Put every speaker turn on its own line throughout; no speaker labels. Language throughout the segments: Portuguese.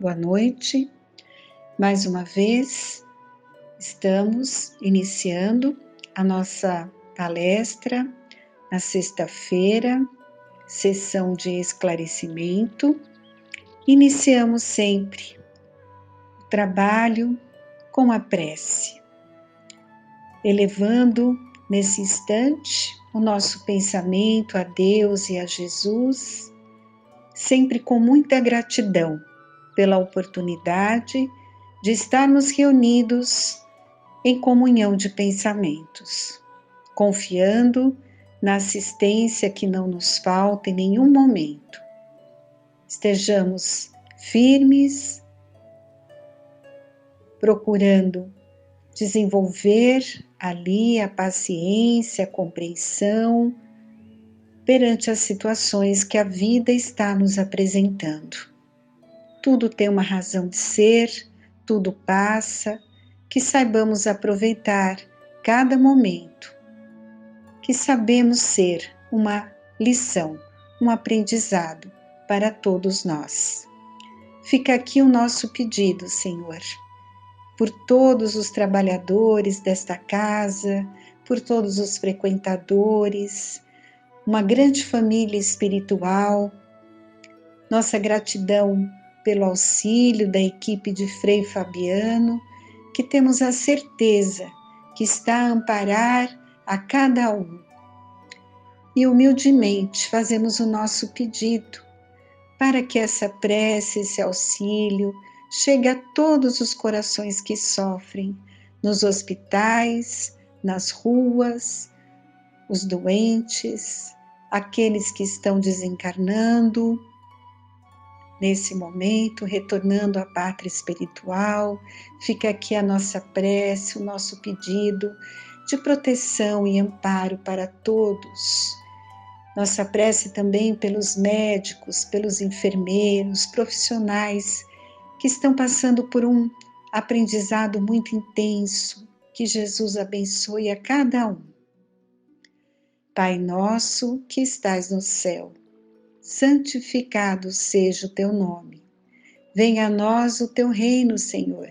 boa noite. Mais uma vez, estamos iniciando a nossa palestra na sexta-feira, sessão de esclarecimento. Iniciamos sempre o trabalho com a prece, elevando nesse instante o nosso pensamento a Deus e a Jesus, sempre com muita gratidão pela oportunidade de estarmos reunidos em comunhão de pensamentos, confiando na assistência que não nos falta em nenhum momento. Estejamos firmes, procurando desenvolver ali a paciência, a compreensão perante as situações que a vida está nos apresentando. Tudo tem uma razão de ser, tudo passa, que saibamos aproveitar cada momento, que sabemos ser uma lição, um aprendizado para todos nós. Fica aqui o nosso pedido, Senhor, por todos os trabalhadores desta casa, por todos os frequentadores, uma grande família espiritual, nossa gratidão pelo auxílio da equipe de Frei Fabiano, que temos a certeza que está a amparar a cada um. E humildemente fazemos o nosso pedido para que essa prece, esse auxílio, chegue a todos os corações que sofrem, nos hospitais, nas ruas, os doentes, aqueles que estão desencarnando, nesse momento, retornando à pátria espiritual. Fica aqui a nossa prece, o nosso pedido de proteção e amparo para todos. Nossa prece também pelos médicos, pelos enfermeiros, profissionais que estão passando por um aprendizado muito intenso. Que Jesus abençoe a cada um. Pai nosso que estais no céu, santificado seja o teu nome. Venha a nós o teu reino, Senhor.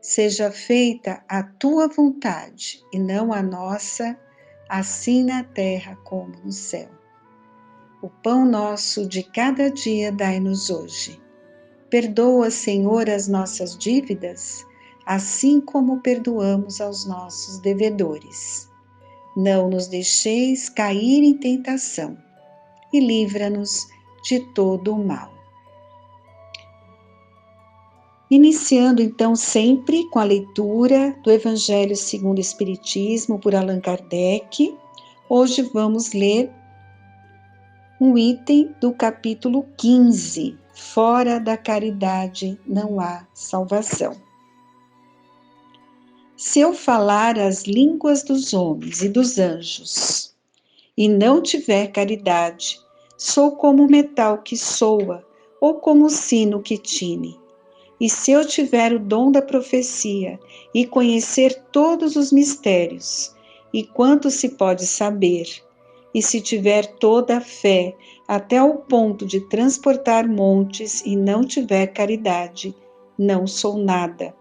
Seja feita a tua vontade e não a nossa, assim na terra como no céu. O pão nosso de cada dia dai-nos hoje. Perdoa, Senhor, as nossas dívidas, assim como perdoamos aos nossos devedores. Não nos deixeis cair em tentação e livra-nos de todo o mal. Iniciando então sempre com a leitura do Evangelho segundo o Espiritismo por Allan Kardec, hoje vamos ler um item do capítulo 15, Fora da caridade não há salvação. Se eu falar as línguas dos homens e dos anjos, e não tiver caridade, sou como o metal que soa, ou como o sino que tine. E se eu tiver o dom da profecia, e conhecer todos os mistérios, e quanto se pode saber, e se tiver toda a fé, até ao ponto de transportar montes, e não tiver caridade, não sou nada.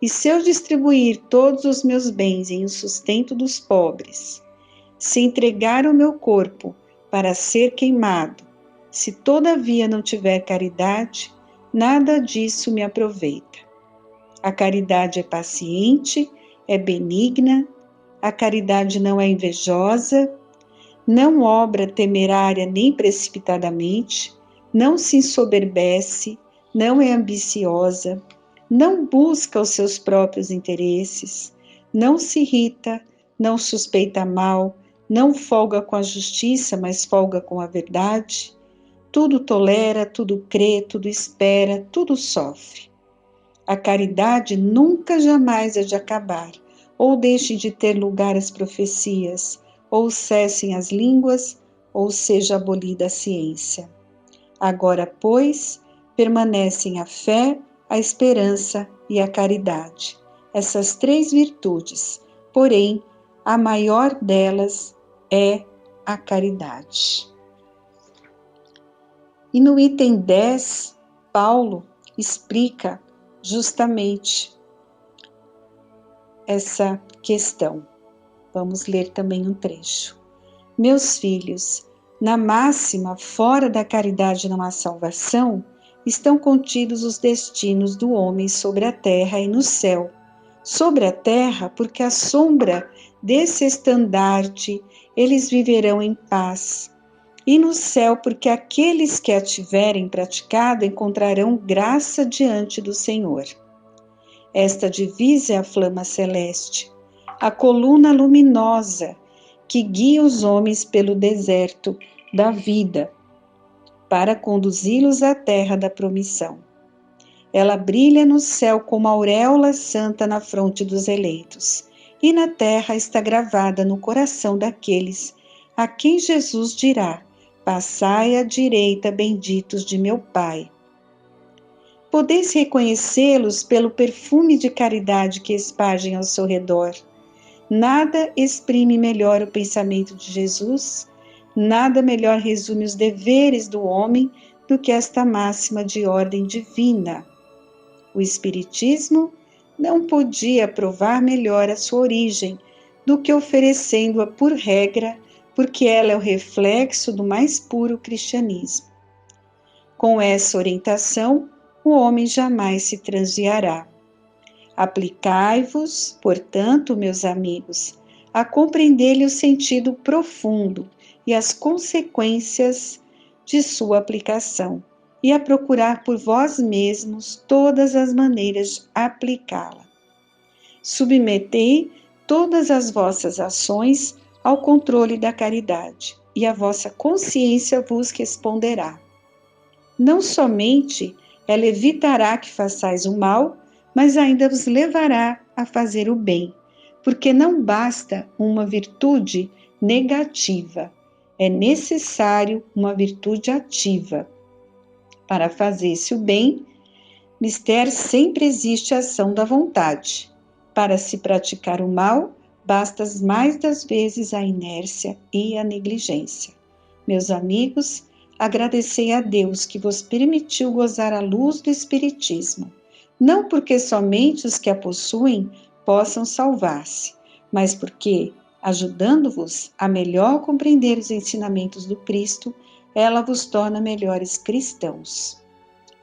E se eu distribuir todos os meus bens em o sustento dos pobres, se entregar o meu corpo para ser queimado, se todavia não tiver caridade, nada disso me aproveita. A caridade é paciente, é benigna, a caridade não é invejosa, não obra temerária nem precipitadamente, não se ensoberbece, não é ambiciosa, não busca os seus próprios interesses, não se irrita, não suspeita mal, não folga com a justiça, mas folga com a verdade. Tudo tolera, tudo crê, tudo espera, tudo sofre. A caridade nunca jamais há de acabar, ou deixe de ter lugar as profecias, ou cessem as línguas, ou seja abolida a ciência. Agora, pois, permanecem a fé, a esperança e a caridade. Essas três virtudes, porém, a maior delas é a caridade. E no item 10, Paulo explica justamente essa questão. Vamos ler também um trecho. Meus filhos, na máxima, fora da caridade não há salvação, estão contidos os destinos do homem sobre a terra e no céu. Sobre a terra, porque à sombra desse estandarte eles viverão em paz. E no céu, porque aqueles que a tiverem praticado encontrarão graça diante do Senhor. Esta divisa é a flama celeste, a coluna luminosa que guia os homens pelo deserto da vida, para conduzi-los à terra da promissão. Ela brilha no céu como a auréola santa na fronte dos eleitos, e na terra está gravada no coração daqueles a quem Jesus dirá: passai à direita, benditos de meu Pai. Podeis reconhecê-los pelo perfume de caridade que espargem ao seu redor. Nada exprime melhor o pensamento de Jesus, nada melhor resume os deveres do homem do que esta máxima de ordem divina. O Espiritismo não podia provar melhor a sua origem do que oferecendo-a por regra, porque ela é o reflexo do mais puro cristianismo. Com essa orientação, o homem jamais se transviará. Aplicai-vos, portanto, meus amigos, a compreender-lhe o sentido profundo e as consequências de sua aplicação, e a procurar por vós mesmos todas as maneiras de aplicá-la. Submetei todas as vossas ações ao controle da caridade, e a vossa consciência vos responderá. Não somente ela evitará que façais o mal, mas ainda vos levará a fazer o bem, porque não basta uma virtude negativa, é necessário uma virtude ativa. Para fazer-se o bem, mister sempre existe a ação da vontade. Para se praticar o mal, basta mais das vezes a inércia e a negligência. Meus amigos, agradecei a Deus que vos permitiu gozar a luz do Espiritismo, não porque somente os que a possuem possam salvar-se, mas porque, ajudando-vos a melhor compreender os ensinamentos do Cristo, ela vos torna melhores cristãos.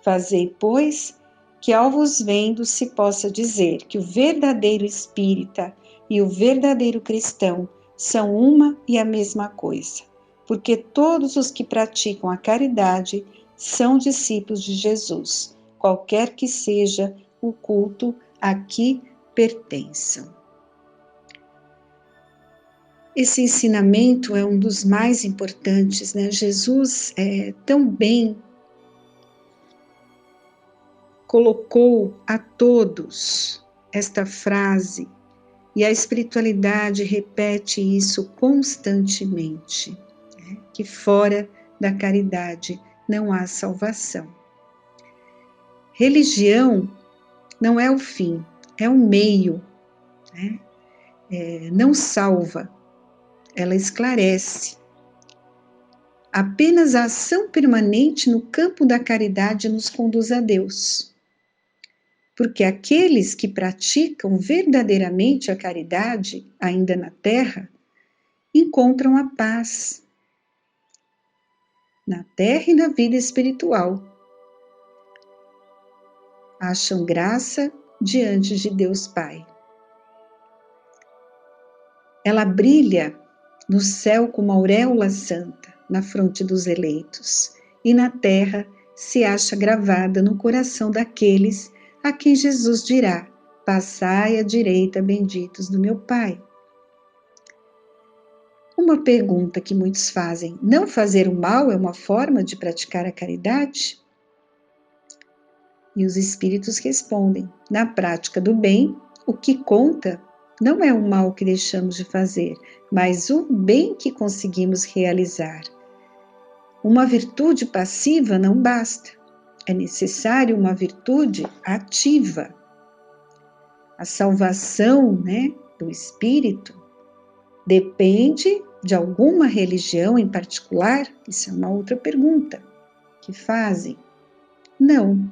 Fazei, pois, que ao vos vendo se possa dizer que o verdadeiro espírita e o verdadeiro cristão são uma e a mesma coisa, porque todos os que praticam a caridade são discípulos de Jesus, qualquer que seja o culto a que pertençam. Esse ensinamento é um dos mais importantes, né? Jesus também colocou a todos esta frase, e a espiritualidade repete isso constantemente, né? Que fora da caridade não há salvação. Religião não é o fim, é o meio, né? Não salva, ela esclarece. Apenas a ação permanente no campo da caridade nos conduz a Deus. Porque aqueles que praticam verdadeiramente a caridade, ainda na terra, encontram a paz na terra e na vida espiritual. Acham graça diante de Deus Pai. Ela brilha no céu como auréola santa, na fronte dos eleitos, e na terra se acha gravada no coração daqueles a quem Jesus dirá: passai à direita, benditos do meu Pai. Uma pergunta que muitos fazem: não fazer o mal é uma forma de praticar a caridade? E os espíritos respondem: na prática do bem, o que conta não é o mal que deixamos de fazer, mas o bem que conseguimos realizar. Uma virtude passiva não basta, é necessário uma virtude ativa. A salvação, do espírito depende de alguma religião em particular? Isso é uma outra pergunta que fazem. Não.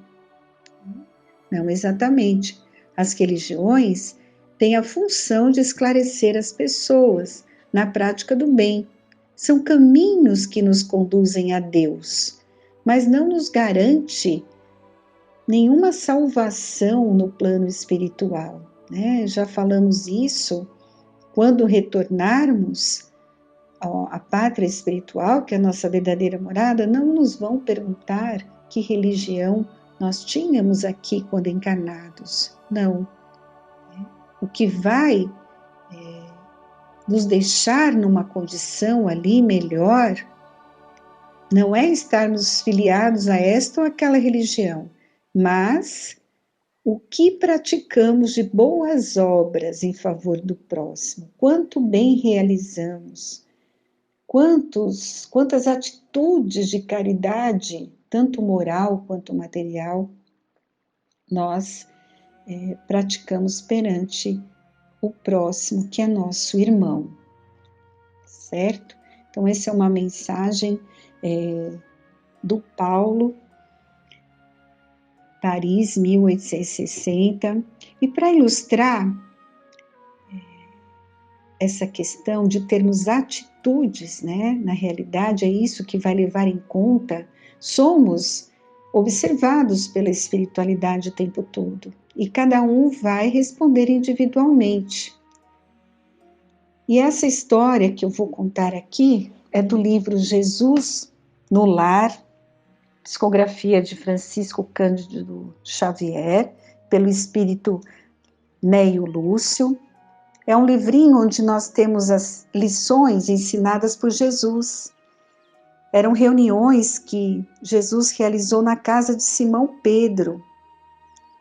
Não exatamente. As religiões têm a função de esclarecer as pessoas na prática do bem. São caminhos que nos conduzem a Deus, mas não nos garante nenhuma salvação no plano espiritual, né? Já falamos isso, quando retornarmos à pátria espiritual, que é a nossa verdadeira morada, não nos vão perguntar que religião nós tínhamos aqui quando encarnados. Não. O que vai nos deixar numa condição ali melhor não é estarmos filiados a esta ou aquela religião, mas o que praticamos de boas obras em favor do próximo, quanto bem realizamos, quantas atitudes de caridade, tanto moral quanto material, nós praticamos perante o próximo, que é nosso irmão, certo? Então, essa é uma mensagem do Paulo, Paris, 1860. E para ilustrar essa questão de termos atitudes, né? Na realidade, é isso que vai levar em conta. Somos observados pela espiritualidade o tempo todo, e cada um vai responder individualmente. E essa história que eu vou contar aqui é do livro Jesus no Lar, psicografia de Francisco Cândido Xavier, pelo espírito Neio Lúcio. É um livrinho onde nós temos as lições ensinadas por Jesus. Eram reuniões que Jesus realizou na casa de Simão Pedro.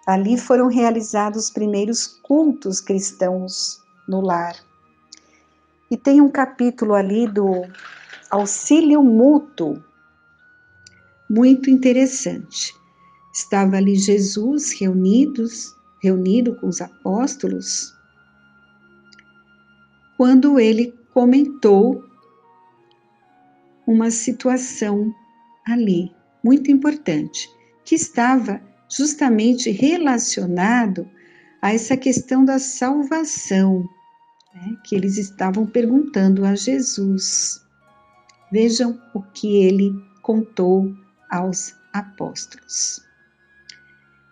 Ali foram realizados os primeiros cultos cristãos no lar. E tem um capítulo ali do auxílio mútuo, muito interessante. Estava ali Jesus reunido com os apóstolos, quando ele comentou uma situação ali, muito importante, que estava justamente relacionado a essa questão da salvação, né, que eles estavam perguntando a Jesus. Vejam o que ele contou aos apóstolos.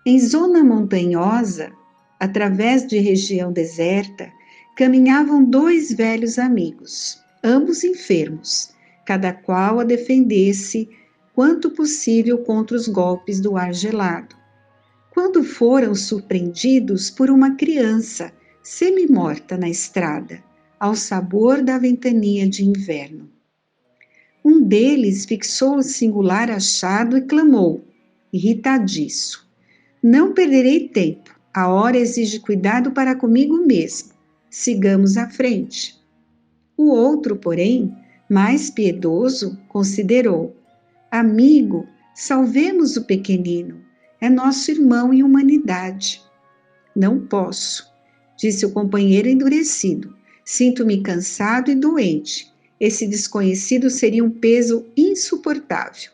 Em zona montanhosa, através de região deserta, caminhavam dois velhos amigos, ambos enfermos, cada qual a defender-se quanto possível contra os golpes do ar gelado, quando foram surpreendidos por uma criança semi-morta na estrada, ao sabor da ventania de inverno. Um deles fixou o singular achado e clamou, irritadiço: "Não perderei tempo, a hora exige cuidado para comigo mesmo. Sigamos à frente." O outro, porém, mais piedoso, considerou: "Amigo, salvemos o pequenino, é nosso irmão em humanidade." "Não posso," disse o companheiro endurecido. "Sinto-me cansado e doente. Esse desconhecido seria um peso insuportável.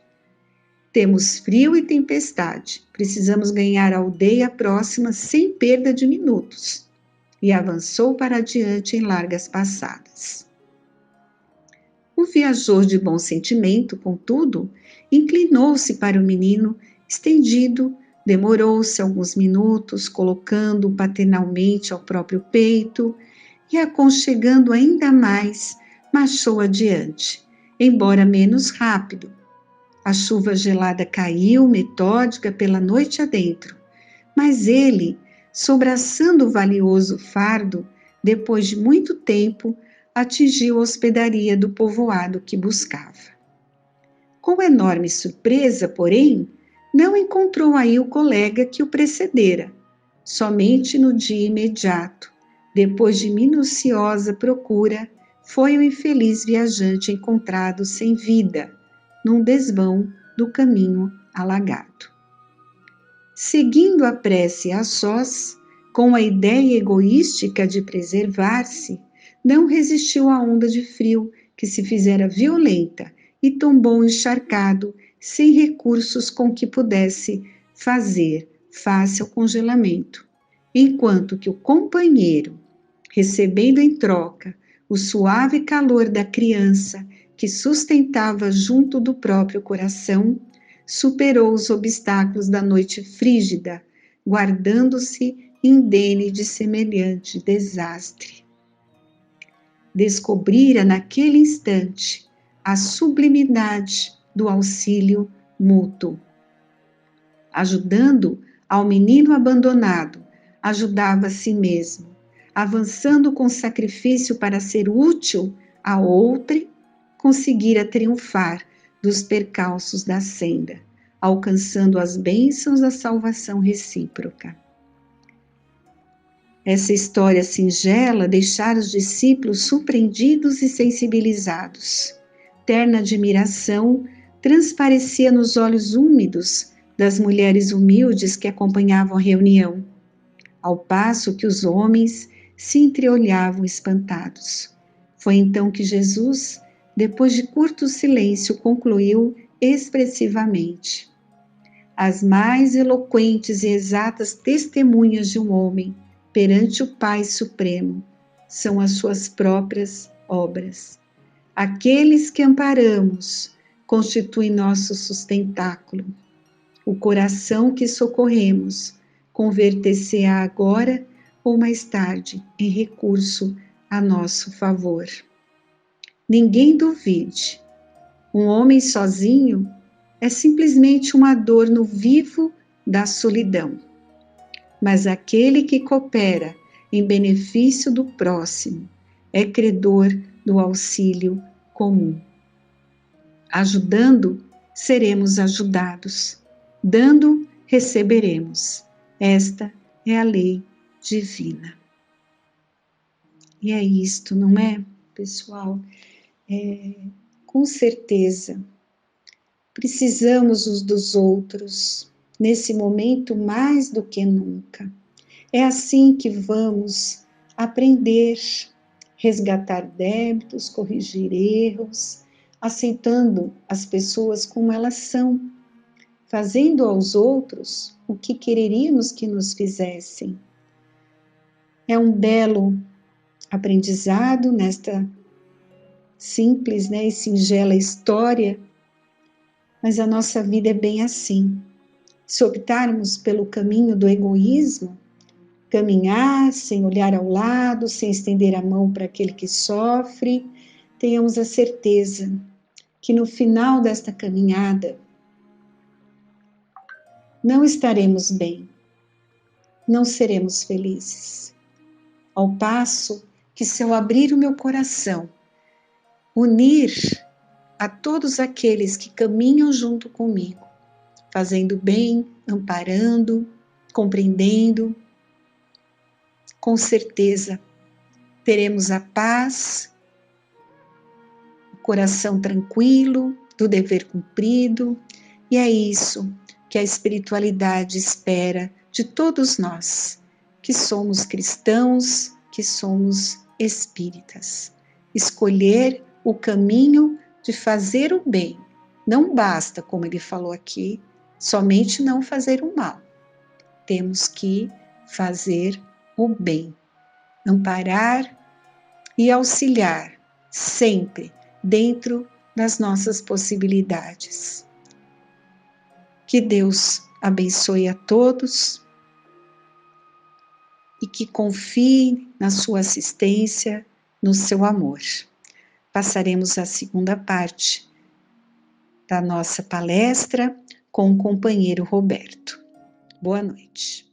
Temos frio e tempestade. Precisamos ganhar a aldeia próxima sem perda de minutos." E avançou para adiante em largas passadas. O viajor de bom sentimento, contudo, inclinou-se para o menino estendido, demorou-se alguns minutos, colocando-o paternalmente ao próprio peito e, aconchegando ainda mais, marchou adiante, embora menos rápido. A chuva gelada caiu, metódica, pela noite adentro, mas ele, sobraçando o valioso fardo, depois de muito tempo, atingiu a hospedaria do povoado que buscava. Com enorme surpresa, porém, não encontrou aí o colega que o precedera. Somente no dia imediato, depois de minuciosa procura, foi o infeliz viajante encontrado sem vida, num desvão do caminho alagado. Seguindo a prece a sós, com a ideia egoística de preservar-se, não resistiu à onda de frio que se fizera violenta e tombou encharcado, sem recursos com que pudesse fazer face ao congelamento, enquanto que o companheiro, recebendo em troca o suave calor da criança que sustentava junto do próprio coração, superou os obstáculos da noite frígida, guardando-se indene de semelhante desastre. Descobrira naquele instante a sublimidade do auxílio mútuo. Ajudando ao menino abandonado, ajudava a si mesmo, avançando com sacrifício para ser útil a outrem, conseguira triunfar dos percalços da senda, alcançando as bênçãos da salvação recíproca. Essa história singela deixara os discípulos surpreendidos e sensibilizados. Terna admiração transparecia nos olhos úmidos das mulheres humildes que acompanhavam a reunião, ao passo que os homens se entreolhavam espantados. Foi então que Jesus, depois de curto silêncio, concluiu expressivamente: as mais eloquentes e exatas testemunhas de um homem perante o Pai Supremo são as suas próprias obras. Aqueles que amparamos constituem nosso sustentáculo. O coração que socorremos converter-se-á agora ou mais tarde em recurso a nosso favor. Ninguém duvide, um homem sozinho é simplesmente um adorno vivo da solidão. Mas aquele que coopera em benefício do próximo é credor do auxílio comum. Ajudando, seremos ajudados. Dando, receberemos. Esta é a lei divina. E é isto, não é, pessoal? Com certeza, precisamos uns dos outros, nesse momento mais do que nunca. É assim que vamos aprender, resgatar débitos, corrigir erros, aceitando as pessoas como elas são, fazendo aos outros o que quereríamos que nos fizessem. É um belo aprendizado nesta simples, e singela história, mas a nossa vida é bem assim. Se optarmos pelo caminho do egoísmo, caminhar sem olhar ao lado, sem estender a mão para aquele que sofre, tenhamos a certeza que no final desta caminhada não estaremos bem, não seremos felizes. Ao passo que, se eu abrir o meu coração, unir a todos aqueles que caminham junto comigo, fazendo bem, amparando, compreendendo, com certeza teremos a paz, o coração tranquilo, do dever cumprido, e é isso que a espiritualidade espera de todos nós, que somos cristãos, que somos espíritas. Escolher o caminho de fazer o bem. Não basta, como ele falou aqui, somente não fazer o mal. Temos que fazer o bem, amparar e auxiliar sempre dentro das nossas possibilidades. Que Deus abençoe a todos e que confie na sua assistência, no seu amor. Passaremos a segunda parte da nossa palestra com o companheiro Roberto. Boa noite.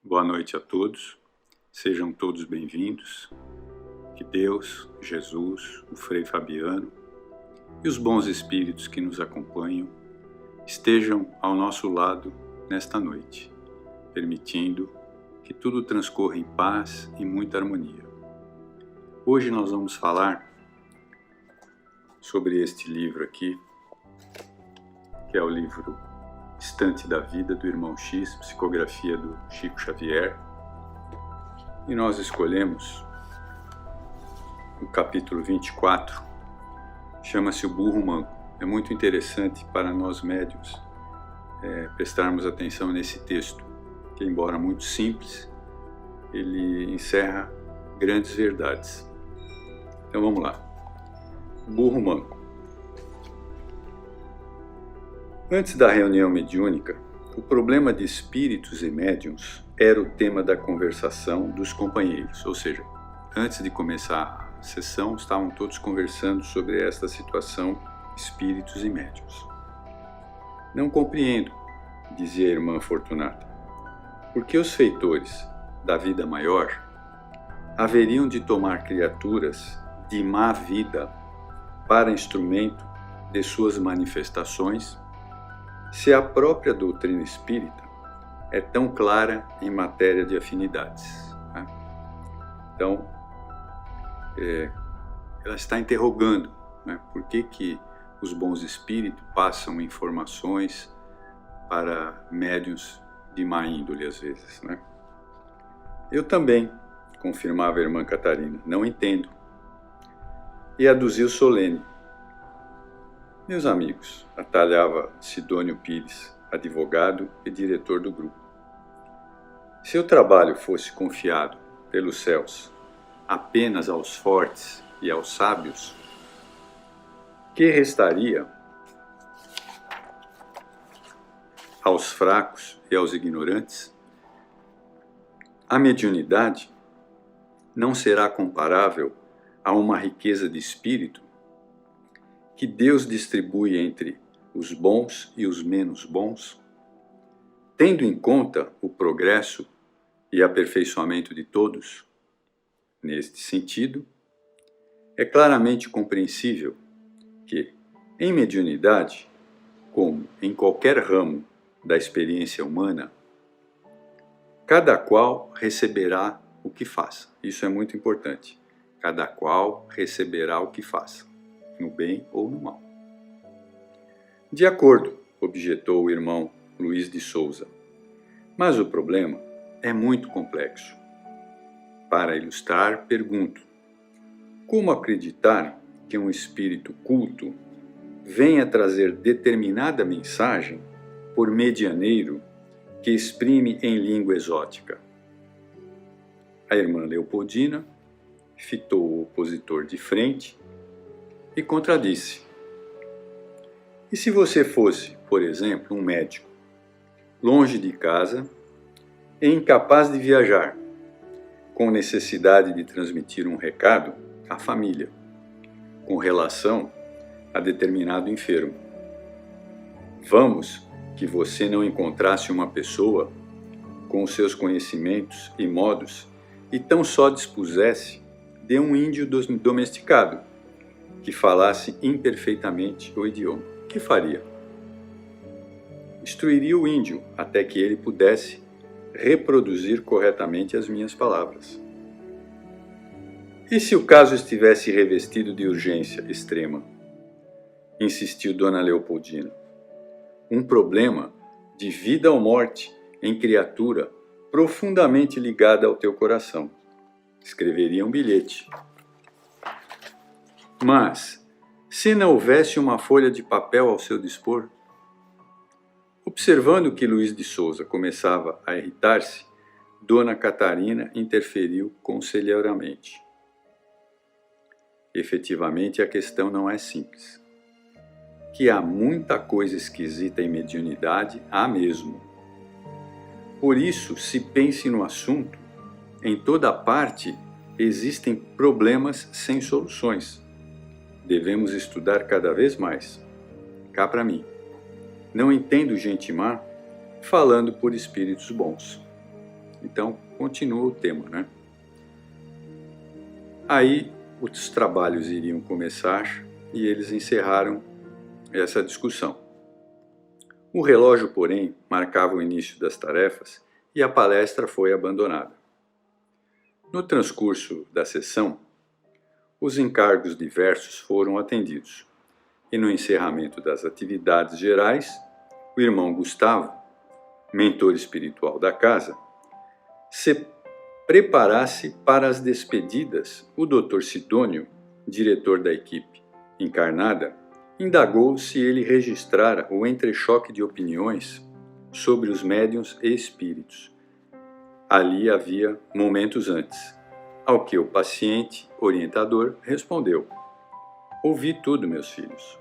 Boa noite a todos, sejam todos bem-vindos. Que Deus, Jesus, o Frei Fabiano e os bons espíritos que nos acompanham estejam ao nosso lado nesta noite, permitindo que tudo transcorra em paz e muita harmonia. Hoje nós vamos falar sobre este livro aqui, que é o livro Estante da Vida, do Irmão X, psicografia do Chico Xavier. E nós escolhemos o capítulo 24, chama-se O Burro Manco. É muito interessante para nós médiuns prestarmos atenção nesse texto, que embora muito simples, ele encerra grandes verdades. Então vamos lá. O Burro Manco. Antes da reunião mediúnica, o problema de espíritos e médiuns era o tema da conversação dos companheiros, ou seja, antes de começar a sessão, estavam todos conversando sobre esta situação, espíritos e médiuns. Não compreendo, dizia a irmã Fortunata, porque os feitores da vida maior haveriam de tomar criaturas de má vida para instrumento de suas manifestações, se a própria doutrina espírita é tão clara em matéria de afinidades. Né? Então, ela está interrogando, né, por que os bons espíritos passam informações para médiuns de má índole às vezes. Né? Eu também, confirmava a irmã Catarina, não entendo. E aduziu solene. Meus amigos, atalhava Sidônio Pires, advogado e diretor do grupo. Se o trabalho fosse confiado pelos céus apenas aos fortes e aos sábios, que restaria aos fracos e aos ignorantes? A mediunidade não será comparável a uma riqueza de espírito que Deus distribui entre os bons e os menos bons, tendo em conta o progresso e aperfeiçoamento de todos. Neste sentido, é claramente compreensível que, em mediunidade, como em qualquer ramo da experiência humana, cada qual receberá o que faça. Isso é muito importante. Cada qual receberá o que faça, no bem ou no mal. De acordo, objetou o irmão Luiz de Souza, mas o problema é muito complexo. Para ilustrar, pergunto: como acreditar que um espírito culto venha trazer determinada mensagem por medianeiro que exprime em língua exótica? A irmã Leopoldina fitou o opositor de frente e contradisse. E se você fosse, por exemplo, um médico, longe de casa e incapaz de viajar, com necessidade de transmitir um recado à família, com relação a determinado enfermo? Vamos que você não encontrasse uma pessoa com os seus conhecimentos e modos e tão só dispusesse de um índio domesticado que falasse imperfeitamente o idioma. O que faria? Instruiria o índio até que ele pudesse reproduzir corretamente as minhas palavras. E se o caso estivesse revestido de urgência extrema? Insistiu Dona Leopoldina. Um problema de vida ou morte em criatura profundamente ligada ao teu coração. Escreveria um bilhete. Mas, se não houvesse uma folha de papel ao seu dispor? Observando que Luiz de Souza começava a irritar-se, Dona Catarina interferiu conselheiramente. Efetivamente, a questão não é simples. Que há muita coisa esquisita em mediunidade, há mesmo. Por isso, se pense no assunto, em toda parte existem problemas sem soluções. Devemos estudar cada vez mais. Cá para mim. Não entendo gente má falando por espíritos bons. Então, continua o tema, né? Aí, os trabalhos iriam começar e eles encerraram essa discussão. O relógio, porém, marcava o início das tarefas e a palestra foi abandonada. No transcurso da sessão, os encargos diversos foram atendidos e no encerramento das atividades gerais, o irmão Gustavo, mentor espiritual da casa, se preparasse para as despedidas, o Dr. Sidônio, diretor da equipe encarnada, indagou se ele registrara o entrechoque de opiniões sobre os médiuns e espíritos. Ali havia momentos antes, ao que o paciente orientador respondeu: ouvi tudo, meus filhos.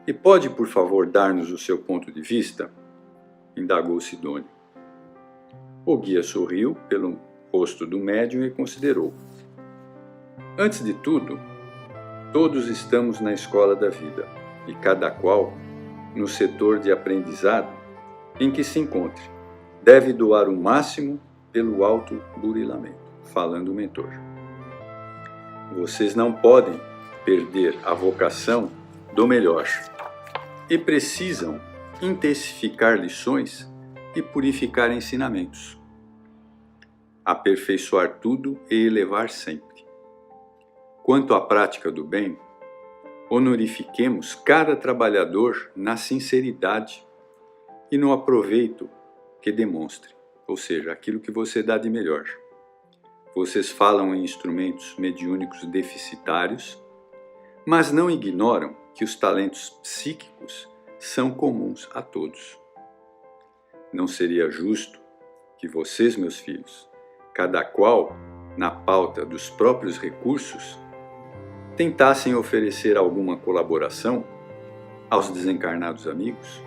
E pode, por favor, dar-nos o seu ponto de vista? Indagou Sidônio. O guia sorriu pelo rosto do médium e considerou: antes de tudo, todos estamos na escola da vida, e cada qual, no setor de aprendizado em que se encontre, deve doar o máximo pelo autoburilamento, falando o mentor. Vocês não podem perder a vocação do melhor e precisam intensificar lições e purificar ensinamentos, aperfeiçoar tudo e elevar sempre. Quanto à prática do bem, honorifiquemos cada trabalhador na sinceridade e no aproveito que demonstre, ou seja, aquilo que você dá de melhor. Vocês falam em instrumentos mediúnicos deficitários, mas não ignoram que os talentos psíquicos são comuns a todos. Não seria justo que vocês, meus filhos, cada qual na pauta dos próprios recursos, tentassem oferecer alguma colaboração aos desencarnados amigos?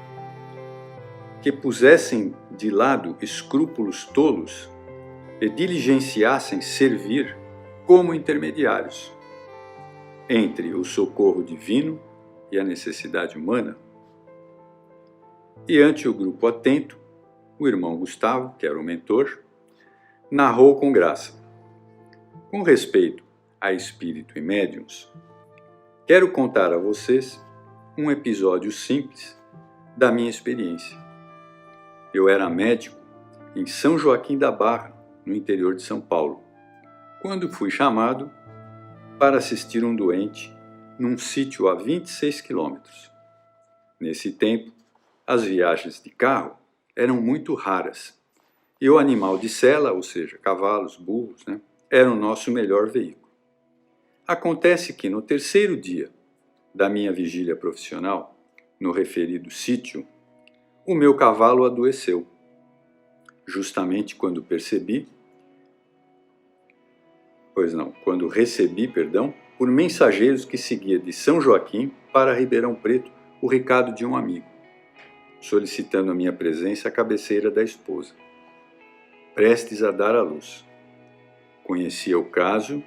Que pusessem de lado escrúpulos tolos e diligenciassem servir como intermediários entre o socorro divino e a necessidade humana? E ante o grupo atento, o irmão Gustavo, que era o mentor, narrou com graça: com respeito a espírito e médiuns, quero contar a vocês um episódio simples da minha experiência. Eu era médico em São Joaquim da Barra, no interior de São Paulo, quando fui chamado para assistir um doente num sítio a 26 quilômetros. Nesse tempo, as viagens de carro eram muito raras e o animal de sela, ou seja, cavalos, burros, era o nosso melhor veículo. Acontece que no terceiro dia da minha vigília profissional, no referido sítio, o meu cavalo adoeceu. Justamente quando recebi, por mensageiros que seguia de São Joaquim para Ribeirão Preto o recado de um amigo, solicitando a minha presença à cabeceira da esposa, prestes a dar à luz. Conhecia o caso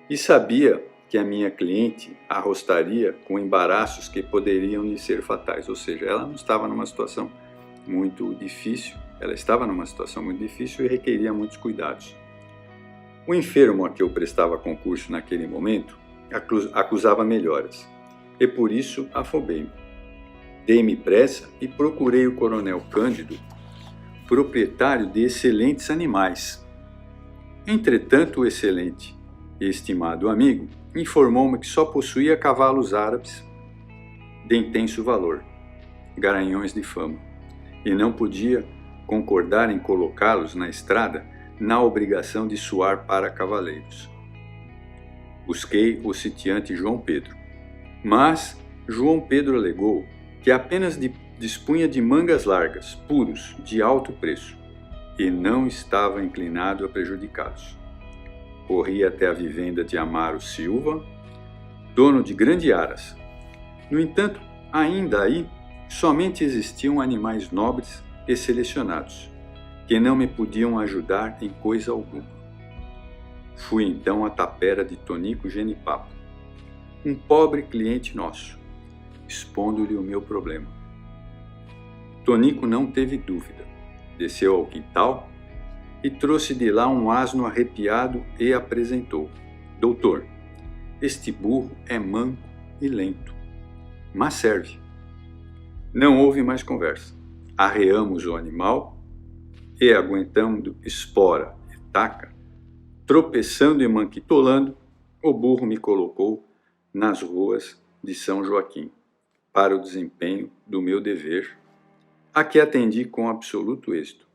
e sabia que a minha cliente arrostaria com embaraços que poderiam lhe ser fatais, ou seja, ela estava numa situação muito difícil e requeria muitos cuidados. O enfermo a que eu prestava concurso naquele momento acusava melhoras, e por isso afobei-me. Dei-me pressa e procurei o coronel Cândido, proprietário de excelentes animais. Entretanto, o excelente e estimado amigo informou-me que só possuía cavalos árabes de intenso valor, garanhões de fama, e não podia concordar em colocá-los na estrada na obrigação de suar para cavaleiros. Busquei o sitiante João Pedro, mas João Pedro alegou que apenas dispunha de mangas largas, puros, de alto preço, e não estava inclinado a prejudicá-los. Corri até a vivenda de Amaro Silva, dono de grande aras. No entanto, ainda aí, somente existiam animais nobres e selecionados, que não me podiam ajudar em coisa alguma. Fui então à tapera de Tonico Genipapo, um pobre cliente nosso, expondo-lhe o meu problema. Tonico não teve dúvida, desceu ao quintal e trouxe de lá um asno arrepiado e apresentou: doutor, este burro é manco e lento, mas serve. Não houve mais conversa. Arreamos o animal e, aguentando espora e taca, tropeçando e manquitolando, o burro me colocou nas ruas de São Joaquim para o desempenho do meu dever a que atendi com absoluto êxito.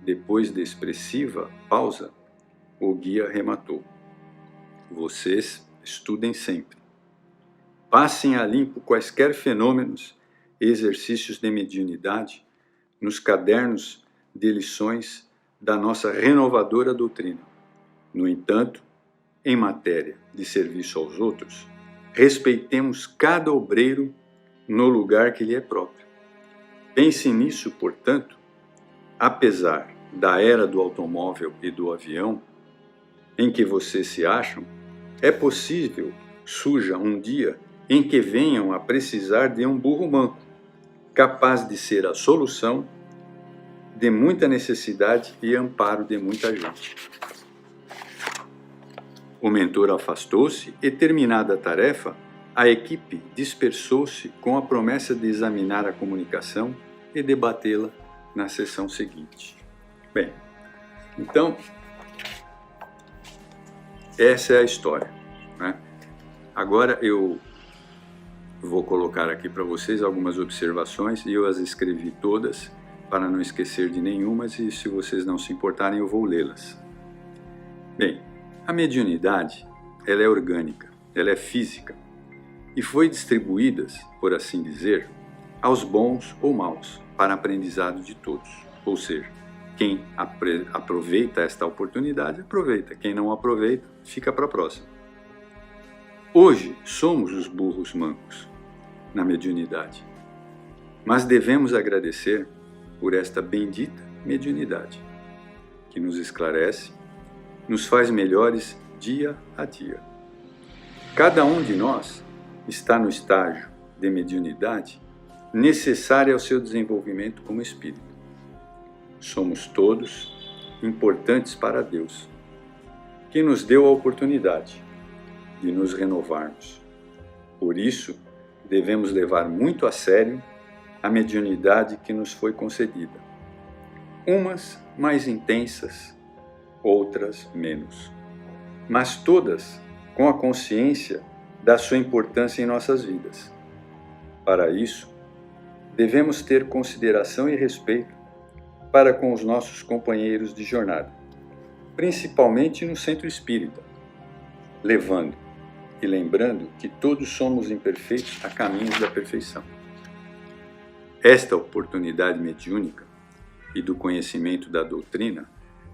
Depois de expressiva pausa, o guia rematou: vocês estudem sempre. Passem a limpo quaisquer fenômenos e exercícios de mediunidade nos cadernos de lições da nossa renovadora doutrina. No entanto, em matéria de serviço aos outros, respeitemos cada obreiro no lugar que lhe é próprio. Pense nisso, portanto, apesar da era do automóvel e do avião em que vocês se acham, é possível surja um dia em que venham a precisar de um burro manco, capaz de ser a solução de muita necessidade e amparo de muita gente. O mentor afastou-se e, terminada a tarefa, a equipe dispersou-se com a promessa de examinar a comunicação e debatê-la na sessão seguinte. Bem, então, essa é a história, né? Agora eu vou colocar aqui para vocês algumas observações e eu as escrevi todas para não esquecer de nenhuma, e se vocês não se importarem eu vou lê-las. Bem, a mediunidade, ela é orgânica, ela é física e foi distribuída, por assim dizer, aos bons ou maus, para aprendizado de todos. Ou seja, quem aproveita esta oportunidade, aproveita. Quem não aproveita, fica para a próxima. Hoje somos os burros mancos na mediunidade, mas devemos agradecer por esta bendita mediunidade, que nos esclarece, nos faz melhores dia a dia. Cada um de nós está no estágio de mediunidade necessário ao seu desenvolvimento como espírito. Somos todos importantes para Deus, que nos deu a oportunidade de nos renovarmos. Por isso, devemos levar muito a sério a mediunidade que nos foi concedida. Umas mais intensas, outras menos, mas todas com a consciência da sua importância em nossas vidas. Para isso, devemos ter consideração e respeito para com os nossos companheiros de jornada, principalmente no centro espírita, levando e lembrando que todos somos imperfeitos a caminhos da perfeição. Esta oportunidade mediúnica e do conhecimento da doutrina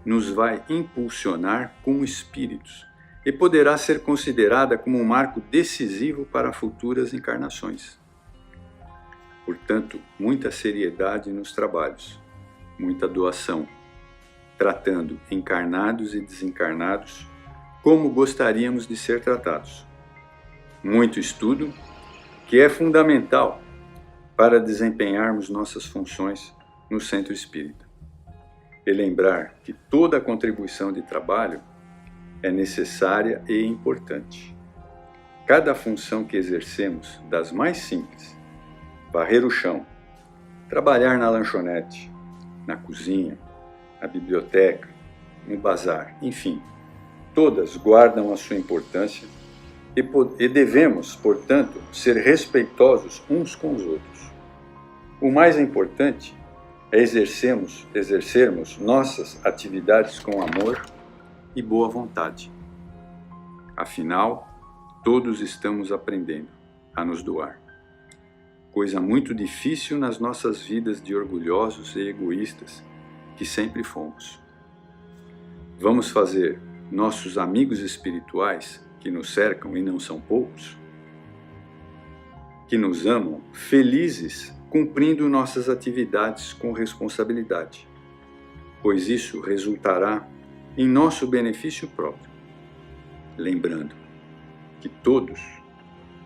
nos vai impulsionar como espíritos e poderá ser considerada como um marco decisivo para futuras encarnações. Portanto, muita seriedade nos trabalhos, muita doação, tratando encarnados e desencarnados como gostaríamos de ser tratados. Muito estudo, que é fundamental para desempenharmos nossas funções no centro espírita. E lembrar que toda a contribuição de trabalho é necessária e importante. Cada função que exercemos, das mais simples, varrer o chão, trabalhar na lanchonete, na cozinha, na biblioteca, no bazar, enfim, todas guardam a sua importância e devemos, portanto, ser respeitosos uns com os outros. O mais importante é exercermos nossas atividades com amor e boa vontade. Afinal, todos estamos aprendendo a nos doar. Coisa muito difícil nas nossas vidas de orgulhosos e egoístas que sempre fomos. Vamos fazer nossos amigos espirituais, que nos cercam e não são poucos, que nos amam, felizes cumprindo nossas atividades com responsabilidade, pois isso resultará em nosso benefício próprio. Lembrando que todos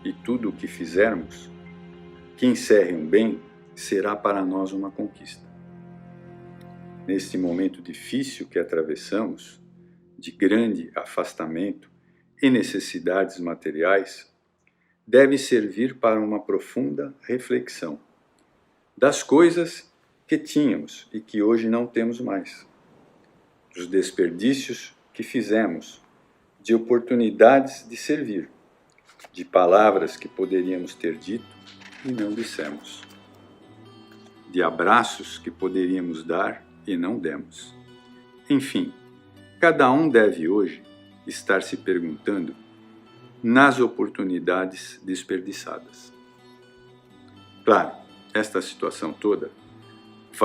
e tudo o que fizermos, que encerre um bem, será para nós uma conquista. Neste momento difícil que atravessamos, de grande afastamento e necessidades materiais, deve servir para uma profunda reflexão das coisas que tínhamos e que hoje não temos mais, dos desperdícios que fizemos, de oportunidades de servir, de palavras que poderíamos ter dito e não dissemos, de abraços que poderíamos dar e não demos. Enfim, cada um deve hoje estar se perguntando nas oportunidades desperdiçadas. Claro, esta situação toda